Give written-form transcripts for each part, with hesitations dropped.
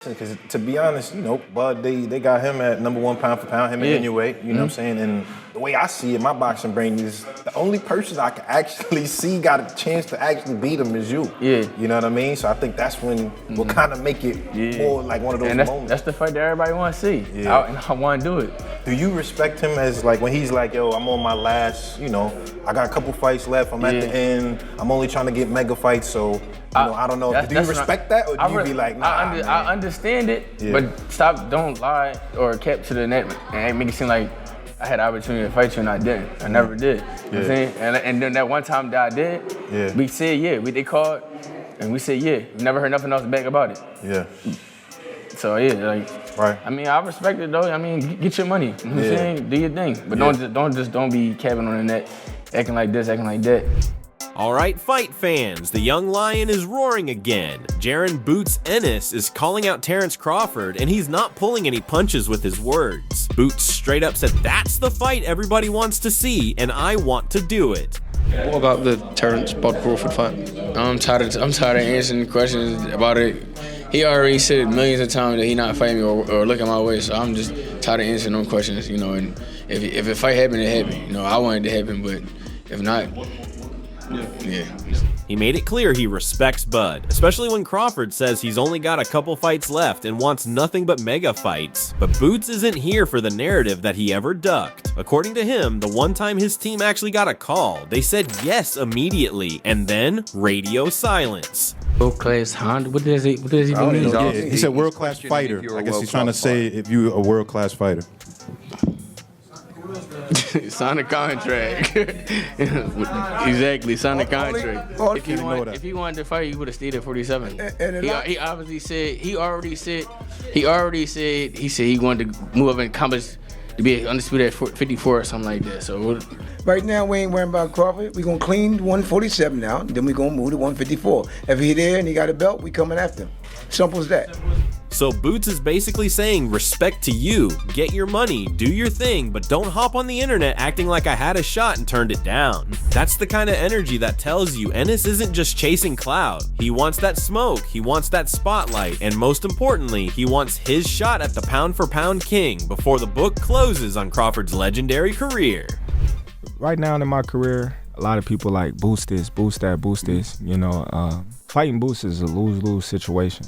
Because to be honest, Bud, they got him at #1 pound for pound, him and Inoue, you know what I'm saying? And the way I see it, my boxing brain is the only person I can actually see got a chance to actually beat him is you. Yeah. You know what I mean? So I think that's when we'll kind of make it more like one of those moments. That's the fight that everybody want to see. Yeah. And I want to do it. Do you respect him as like when he's like, yo, I'm on my last, I got a couple fights left, I'm at the end, I'm only trying to get mega fights, so I don't know. Do you respect that, or do you be like, nah, I understand it, but don't lie or kept to the net and make it seem like I had the opportunity to fight you and I didn't. I never did. You know what I'm saying? And then that one time that I did, we said they called, and we said we never heard nothing else back about it. Yeah. So right. I mean, I respect it though. I mean, get your money. You know what I'm saying? Do your thing, but don't be capping on the net, acting like this, acting like that. All right, fight fans, the young lion is roaring again. Jaron "Boots" Ennis is calling out Terence Crawford, and he's not pulling any punches with his words. Boots straight up said, "That's the fight everybody wants to see, and I want to do it." What about the Terence Bud Crawford fight? I'm tired of answering questions about it. He already said millions of times that he not fighting me or looking my way, so I'm just tired of answering them questions, And if a fight happened, it happened. I wanted it to happen, but if not, yeah. He made it clear he respects Bud, especially when Crawford says he's only got a couple fights left and wants nothing but mega fights. But Boots isn't here for the narrative that he ever ducked. According to him, the one time his team actually got a call, they said yes immediately, and then radio silence. World-class Honda? What does he mean? He said world-class fighter. I guess he's trying to say if you're a world-class fighter. Sign a contract. Exactly, sign a contract. If he wanted to fight, he would have stayed at 47. He obviously said he wanted to move up in accomplish to be undisputed at 54 or something like that. So right now we ain't worrying about Crawford. We gonna clean 147 now, then we gonna move to 154. If he there and he got a belt, we coming after him. Simple as that. So Boots is basically saying respect to you, get your money, do your thing, but don't hop on the internet acting like I had a shot and turned it down. That's the kind of energy that tells you Ennis isn't just chasing clout. He wants that smoke, he wants that spotlight, and most importantly, he wants his shot at the pound for pound king before the book closes on Crawford's legendary career. Right now in my career, a lot of people like boost this, boost that, boost this. Fighting Boots is a lose-lose situation.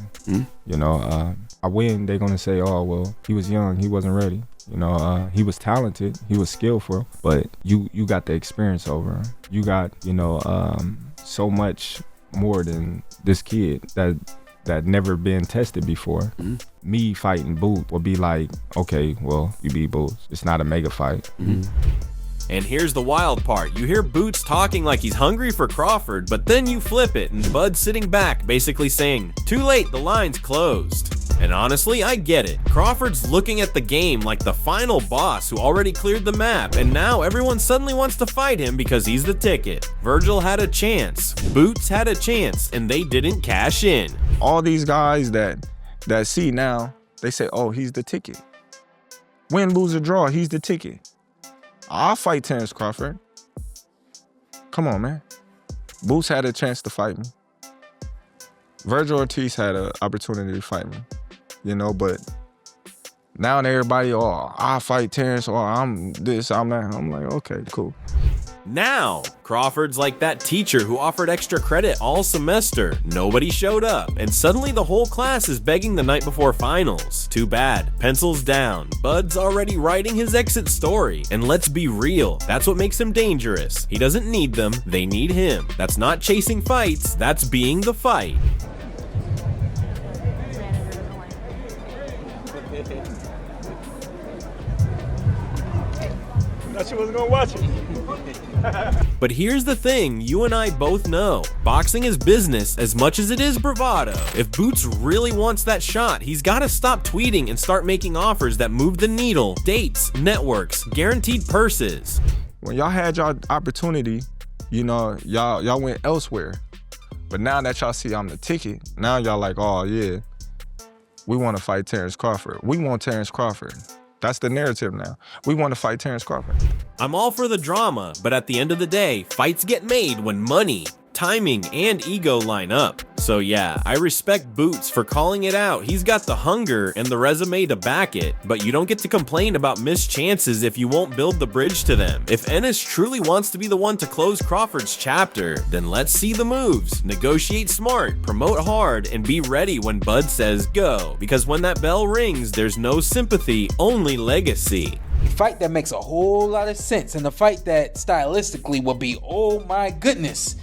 I win, they're gonna say, oh, well, he was young, he wasn't ready. He was talented, he was skillful, but you got the experience over him. You got, so much more than this kid that never been tested before. Me fighting Boots would be like, okay, well, you beat Boots. It's not a mega fight. And here's the wild part. You hear Boots talking like he's hungry for Crawford, but then you flip it and Bud's sitting back basically saying, too late, the line's closed. And honestly, I get it. Crawford's looking at the game like the final boss who already cleared the map, and now everyone suddenly wants to fight him because he's the ticket. Virgil had a chance, Boots had a chance, and they didn't cash in. All these guys that see now, they say, oh, he's the ticket. Win, lose, or draw, he's the ticket. I'll fight Terence Crawford. Come on, man. Boots had a chance to fight me. Virgil Ortiz had an opportunity to fight me, but now everybody, I'll fight Terence, or I'm this, I'm that. I'm like, okay, cool. Now, Crawford's like that teacher who offered extra credit all semester. Nobody showed up, and suddenly the whole class is begging the night before finals. Too bad. Pencils down. Bud's already writing his exit story. And let's be real, that's what makes him dangerous. He doesn't need them, they need him. That's not chasing fights, that's being the fight. Thought you wasn't gonna watch it. But here's the thing you and I both know. Boxing is business as much as it is bravado. If Boots really wants that shot, he's gotta stop tweeting and start making offers that move the needle. Dates, networks, guaranteed purses. When y'all had y'all opportunity, y'all went elsewhere. But now that y'all see I'm the ticket, now y'all like, oh yeah, we wanna fight Terence Crawford. We want Terence Crawford. That's the narrative now. We want to fight Terence Crawford. I'm all for the drama, but at the end of the day, fights get made when money timing, and ego line up. So yeah, I respect Boots for calling it out. He's got the hunger and the resume to back it, but you don't get to complain about missed chances if you won't build the bridge to them. If Ennis truly wants to be the one to close Crawford's chapter, then let's see the moves. Negotiate smart, promote hard, and be ready when Bud says go, because when that bell rings, there's no sympathy, only legacy. Fight that makes a whole lot of sense, and the fight that stylistically will be, oh my goodness,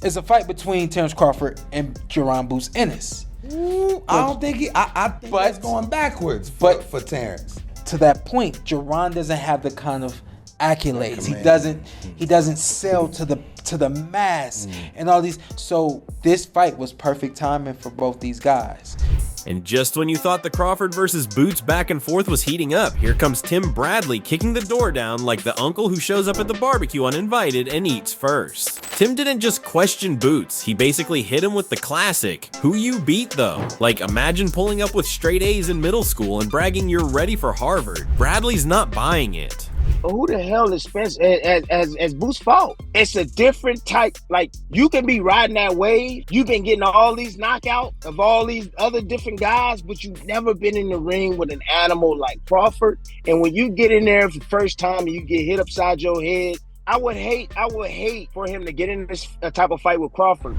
is a fight between Terence Crawford and Jaron "Boots" Ennis. I don't think I think that's going backwards for Terence. To that point, Jaron doesn't have the kind of accolades. He doesn't sell to the mass and all these. So this fight was perfect timing for both these guys. And just when you thought the Crawford versus Boots back and forth was heating up, here comes Tim Bradley kicking the door down like the uncle who shows up at the barbecue uninvited and eats first. Tim didn't just question Boots, he basically hit him with the classic, "Who you beat though?" Like imagine pulling up with straight A's in middle school and bragging you're ready for Harvard. Bradley's not buying it. But who the hell is Spencer as Boots' fault? It's a different type. Like, you can be riding that wave. You've been getting all these knockouts of all these other different guys, but you've never been in the ring with an animal like Crawford. And when you get in there for the first time and you get hit upside your head, I would hate for him to get in this type of fight with Crawford.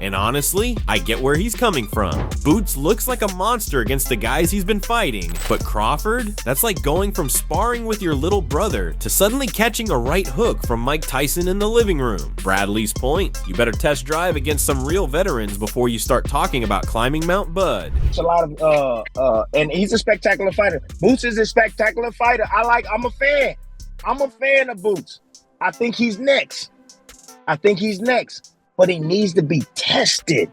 And honestly, I get where he's coming from. Boots looks like a monster against the guys he's been fighting, but Crawford, that's like going from sparring with your little brother to suddenly catching a right hook from Mike Tyson in the living room. Bradley's point, you better test drive against some real veterans before you start talking about climbing Mount Bud. It's a lot of, and he's a spectacular fighter. Boots is a spectacular fighter. I'm a fan. I'm a fan of Boots. I think he's next. But he needs to be tested.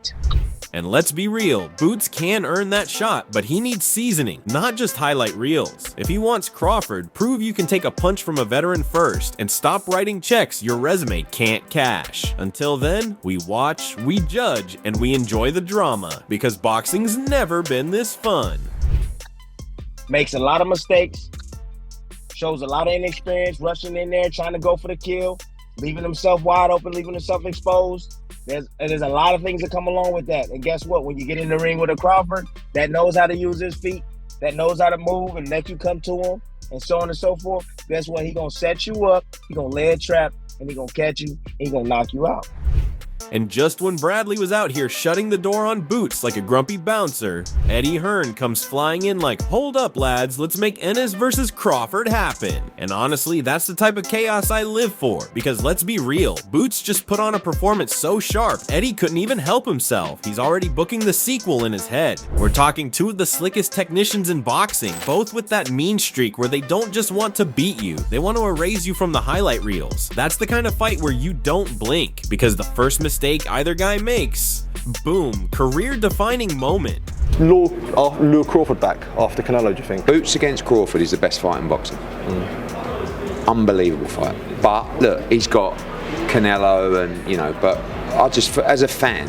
And let's be real, Boots can earn that shot, but he needs seasoning, not just highlight reels. If he wants Crawford, prove you can take a punch from a veteran first, and stop writing checks your resume can't cash. Until then, we watch, we judge, and we enjoy the drama, because boxing's never been this fun. Makes a lot of mistakes, shows a lot of inexperience, rushing in there, trying to go for the kill, leaving himself wide open, leaving himself exposed. There's a lot of things that come along with that. And guess what? When you get in the ring with a Crawford that knows how to use his feet, that knows how to move and let you come to him, and so on and so forth, guess what? He gonna set you up, he gonna lay a trap, and he gonna catch you, and he gonna knock you out. And just when Bradley was out here shutting the door on Boots like a grumpy bouncer, Eddie Hearn comes flying in like, "Hold up, lads, let's make Ennis versus Crawford happen." And honestly, that's the type of chaos I live for, because let's be real, Boots just put on a performance so sharp, Eddie couldn't even help himself. He's already booking the sequel in his head. We're talking two of the slickest technicians in boxing, both with that mean streak where they don't just want to beat you, they want to erase you from the highlight reels. That's the kind of fight where you don't blink, because the first mistake either guy makes, boom, career-defining moment. Lure Crawford back after Canelo, do you think? Boots against Crawford is the best fight in boxing. Unbelievable fight. But look, he's got Canelo and, but I just, as a fan,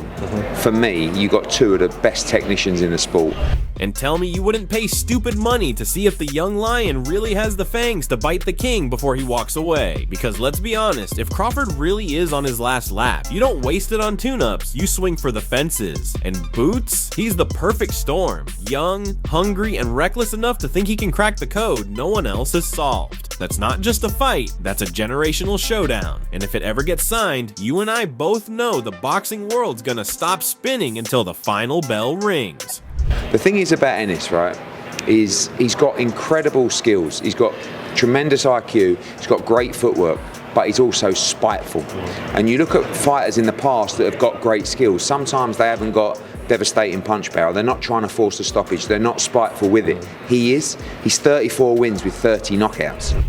for me, you got two of the best technicians in the sport. And tell me you wouldn't pay stupid money to see if the young lion really has the fangs to bite the king before he walks away. Because let's be honest, if Crawford really is on his last lap, you don't waste it on tune-ups, you swing for the fences. And Boots, he's the perfect storm. Young, hungry, and reckless enough to think he can crack the code no one else has solved. That's not just a fight, that's a generational showdown. And if it ever gets signed, you and I both know the boxing world's gonna stop spinning until the final bell rings. The thing is about Ennis, right, is he's got incredible skills. He's got tremendous IQ, he's got great footwork, but he's also spiteful. And you look at fighters in the past that have got great skills, sometimes they haven't got devastating punch power, they're not trying to force a stoppage, they're not spiteful with it. He is. He's 34 wins with 30 knockouts.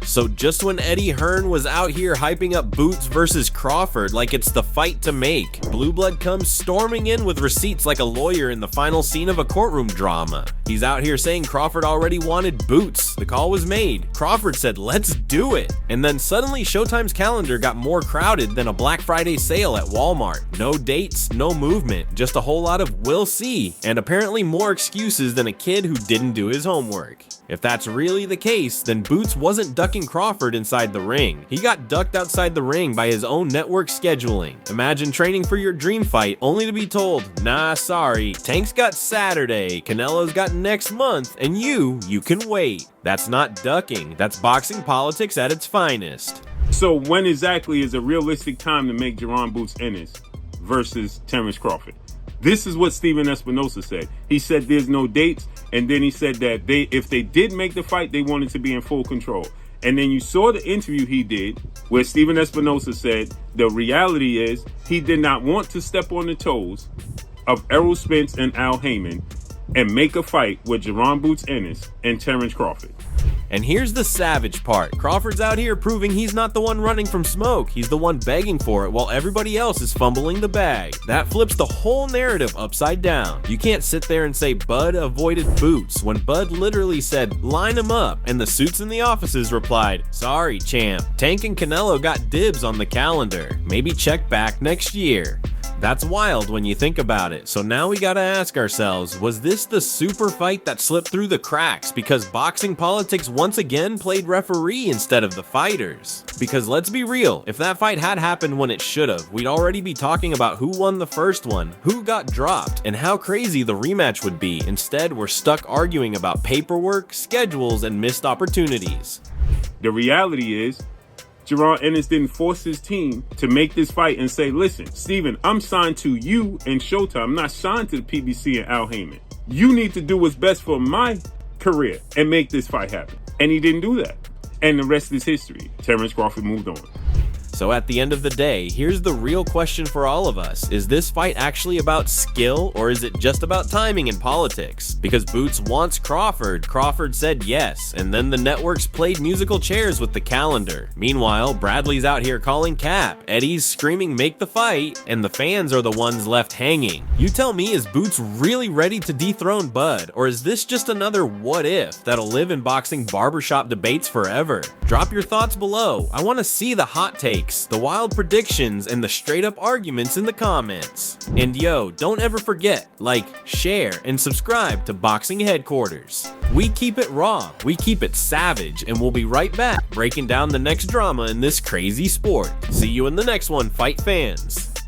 So just when Eddie Hearn was out here hyping up Boots versus Crawford like it's the fight to make, Blue Blood comes storming in with receipts like a lawyer in the final scene of a courtroom drama. He's out here saying Crawford already wanted Boots. The call was made. Crawford said, let's do it. And then suddenly Showtime's calendar got more crowded than a Black Friday sale at Walmart. No dates, no movement, just a whole lot of we'll see, and apparently more excuses than a kid who didn't do his homework. If that's really the case, then Boots wasn't ducking Crawford inside the ring. He got ducked outside the ring by his own network scheduling. Imagine training for your dream fight only to be told, nah, sorry, Tank's got Saturday, Canelo's got next month, and you can wait. That's not ducking, that's boxing politics at its finest. So when exactly is a realistic time to make Jaron Boots Ennis versus Terence Crawford? This is what Steven Espinosa said. He said there's no dates, and then he said that if they did make the fight, they wanted to be in full control. And then you saw the interview he did where Steven Espinosa said the reality is he did not want to step on the toes of Errol Spence and Al Heyman and make a fight with Jaron Boots Ennis and Terence Crawford. And here's the savage part. Crawford's out here proving he's not the one running from smoke. He's the one begging for it while everybody else is fumbling the bag. That flips the whole narrative upside down. You can't sit there and say Bud avoided Boots when Bud literally said, line him up, and the suits in the offices replied, sorry, champ. Tank and Canelo got dibs on the calendar. Maybe check back next year. That's wild when you think about it. So now we gotta ask ourselves, was this the super fight that slipped through the cracks because boxing politics once again played referee instead of the fighters? Because let's be real, if that fight had happened when it should've, we'd already be talking about who won the first one, who got dropped, and how crazy the rematch would be. Instead, we're stuck arguing about paperwork, schedules, and missed opportunities. The reality is, Jaron Ennis didn't force his team to make this fight and say, listen, Steven, I'm signed to you and Showtime. I'm not signed to the PBC and Al Heyman. You need to do what's best for my career and make this fight happen. And he didn't do that. And the rest is history. Terence Crawford moved on. So at the end of the day, here's the real question for all of us. Is this fight actually about skill, or is it just about timing and politics? Because Boots wants Crawford, Crawford said yes, and then the networks played musical chairs with the calendar. Meanwhile, Bradley's out here calling cap, Eddie's screaming make the fight, and the fans are the ones left hanging. You tell me, is Boots really ready to dethrone Bud, or is this just another what if that'll live in boxing barbershop debates forever? Drop your thoughts below. I want to see the hot takes, the wild predictions, and the straight up arguments in the comments. And yo, don't ever forget, like, share, and subscribe to Boxing Headquarters. We keep it raw, we keep it savage, and we'll be right back breaking down the next drama in this crazy sport. See you in the next one, fight fans.